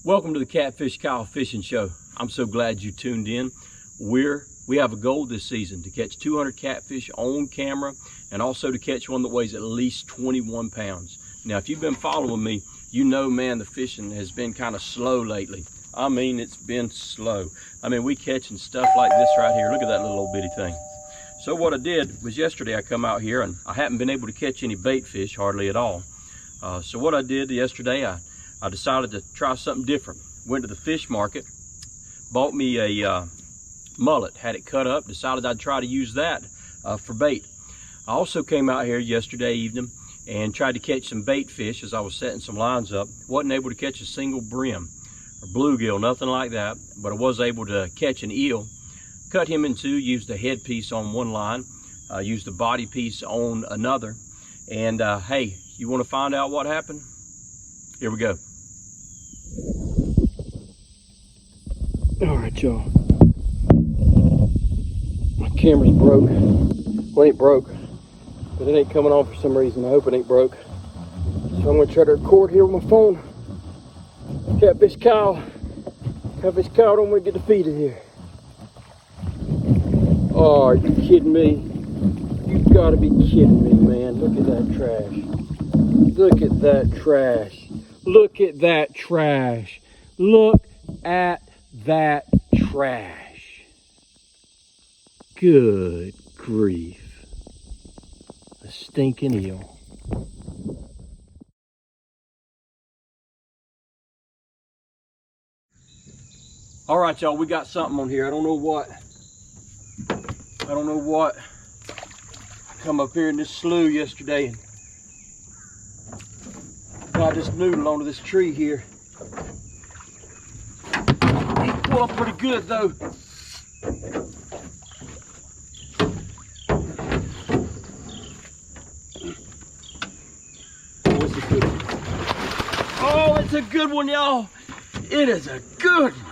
Welcome to the Catfish Kyle Fishing Show. I'm so glad you tuned in. We have a goal this season to catch 200 catfish on camera and also to catch one that weighs at least 21 pounds. Now, if you've been following me, you know, man, the fishing has been kind of slow lately. I mean, it's been slow. I mean, we catching stuff like this right here. Look at that little old bitty thing. So what I did was yesterday I come out here and I haven't been able to catch any bait fish hardly at all. So what I did yesterday, I decided to try something different. Went to the fish market, bought me a mullet, had it cut up, decided I'd try to use that for bait. I also came out here yesterday evening and tried to catch some bait fish as I was setting some lines up. Wasn't able to catch a single brim or bluegill, nothing like that, but I was able to catch an eel. Cut him in two, used the head piece on one line, used the body piece on another. And hey, you want to find out what happened? Here we go. All right, y'all. My camera's broke. Well, it ain't broke, but it ain't coming on for some reason. I hope it ain't broke. So I'm gonna try to record here with my phone. Catfish Kyle. Catfish Kyle, don't want to get defeated here. Oh, are you kidding me? You gotta be kidding me, man. Look at that trash. Look at that trash. Look at that trash. Look at that trash. Good grief. A stinking eel. All right, y'all, we got something on here. I don't know what. I come up here in this slough yesterday and got this noodle onto this tree here. He pulled up pretty good though. What's a good one? Oh, it's a good one, y'all. It is a good one.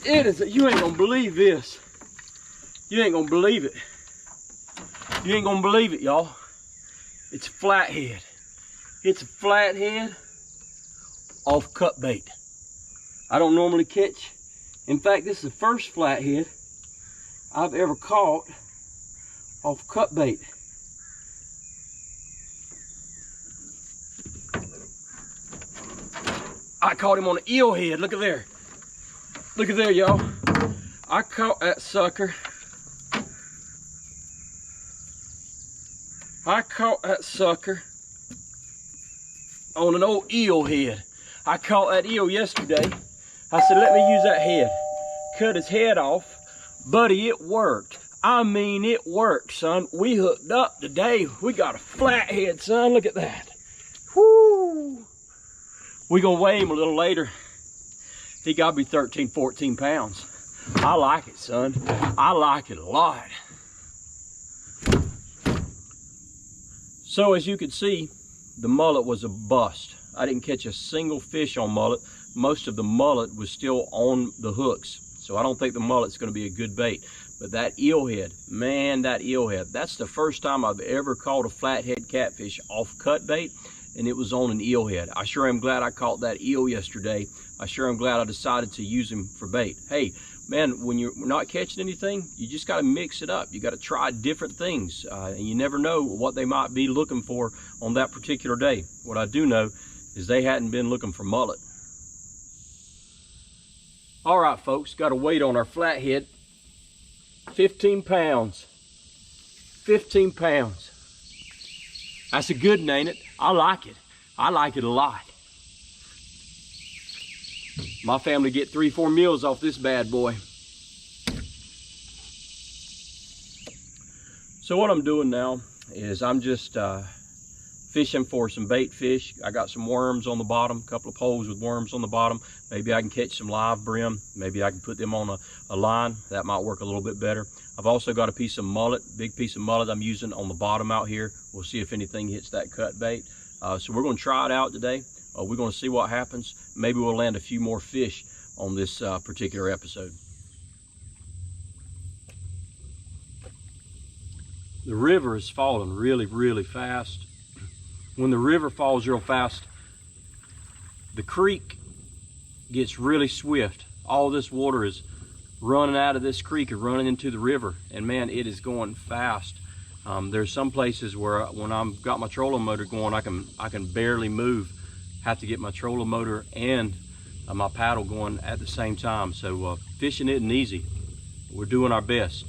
It is you ain't gonna believe this. You ain't gonna believe it. You ain't gonna believe it, y'all. It's a flathead. It's a flathead off cut bait. I don't normally catch. In fact, this is the first flathead I've ever caught off cut bait. I caught him on an eel head. Look at there. Look at there, y'all. I caught that sucker. I caught that sucker on an old eel head. I caught that eel yesterday. I said, let me use that head. Cut his head off. Buddy, it worked. I mean, it worked, son. We hooked up today. We got a flathead, son. Look at that. Whoo! We're gonna weigh him a little later. He gotta be 13, 14 pounds. I like it, son. I like it a lot. So as you can see, the mullet was a bust. I didn't catch a single fish on mullet. Most of the mullet was still on the hooks. So I don't think the mullet's gonna be a good bait. But that eelhead, man, that eelhead, that's the first time I've ever caught a flathead catfish off cut bait, and it was on an eelhead. I sure am glad I caught that eel yesterday. I sure am glad I decided to use him for bait. Hey, man, when you're not catching anything, you just got to mix it up. You got to try different things, and you never know what they might be looking for on that particular day. What I do know is they hadn't been looking for mullet. All right, folks, got a weight on our flathead. 15 pounds. 15 pounds. That's a good one, ain't it? I like it. I like it a lot. My family get 3-4 meals off this bad boy. So what I'm doing now is I'm just fishing for some bait fish. I got some worms on the bottom, a couple of poles with worms on the bottom. Maybe I can catch some live brim. Maybe I can put them on a line. That might work a little bit better. I've also got a piece of mullet, big piece of mullet I'm using on the bottom out here. We'll see if anything hits that cut bait. So we're gonna try it out today. We're gonna see what happens. Maybe we'll land a few more fish on this particular episode. The river is falling really, really fast. When the river falls real fast, the creek gets really swift. All this water is running out of this creek or running into the river, and man, it is going fast. There's some places where when I've got my trolling motor going, I can barely move. Have to get my trolling motor and my paddle going at the same time. So fishing isn't easy. We're doing our best.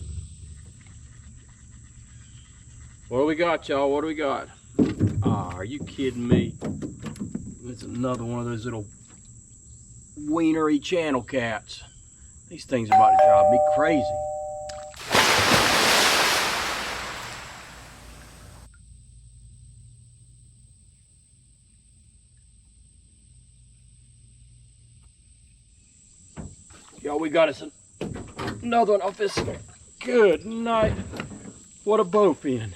What do we got, y'all? What do we got? Ah, are you kidding me? It's another one of those little wienery channel cats. These things are about to drive me crazy. Y'all, we got us another one off this. Good night. What a bowfin.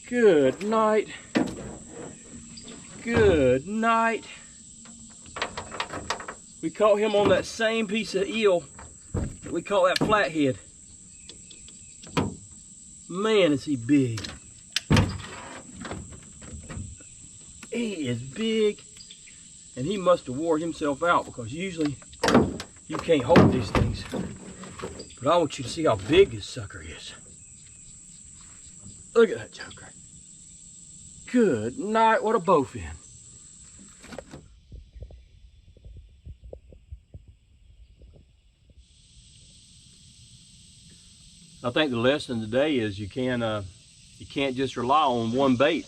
Good night. Good night. We caught him on that same piece of eel that we caught that flathead. Man, is he big. He is big. And he must have wore himself out, because usually you can't hold these things. But I want you to see how big this sucker is. Look at that joker. Good night, what a bowfin. I think the lesson today is you can't just rely on one bait.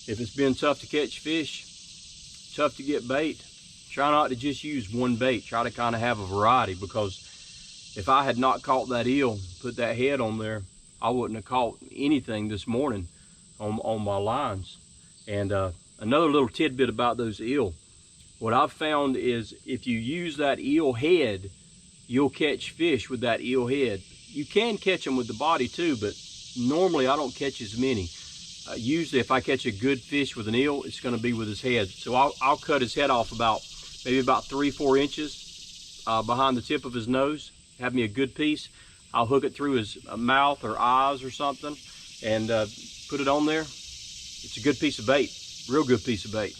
If it's been tough to catch fish, tough to get bait, try not to just use one bait. Try to kind of have a variety, because if I had not caught that eel, put that head on there, I wouldn't have caught anything this morning on my lines. And another little tidbit about those eel, what I've found is if you use that eel head, you'll catch fish with that eel head. You can catch them with the body too, but normally I don't catch as many. Usually if I catch a good fish with an eel, it's going to be with his head. So I'll cut his head off maybe about 3-4 inches behind the tip of his nose. Have me a good piece. I'll hook it through his mouth or eyes or something and put it on there. It's a good piece of bait, real good piece of bait.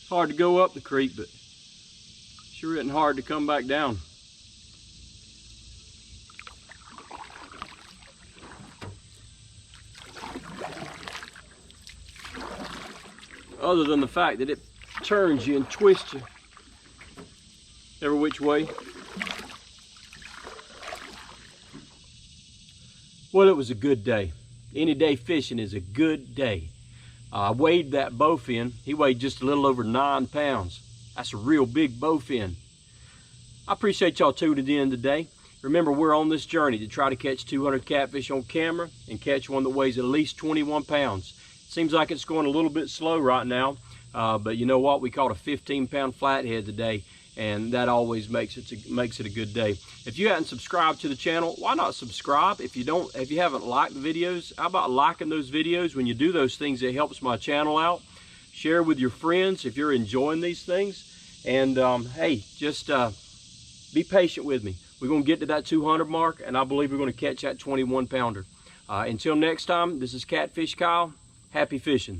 Hard to go up the creek, but sure isn't hard to come back down. Other than the fact that it turns you and twists you every which way. Well, it was a good day. Any day fishing is a good day. I weighed that bowfin. He weighed just a little over 9 pounds. That's a real big bowfin. I appreciate y'all tuning in today. Remember, we're on this journey to try to catch 200 catfish on camera and catch one that weighs at least 21 pounds. Seems like it's going a little bit slow right now, but you know what? We caught a 15-pound flathead today, and that always makes it a good day. If you haven't subscribed to the channel, why not subscribe? If you haven't liked the videos, how about liking those videos? When you do those things, it helps my channel out. Share with your friends if you're enjoying these things. And hey, just be patient with me. We're going to get to that 200 mark, and I believe we're going to catch that 21-pounder. Until next time, this is Catfish Kyle. Happy fishing.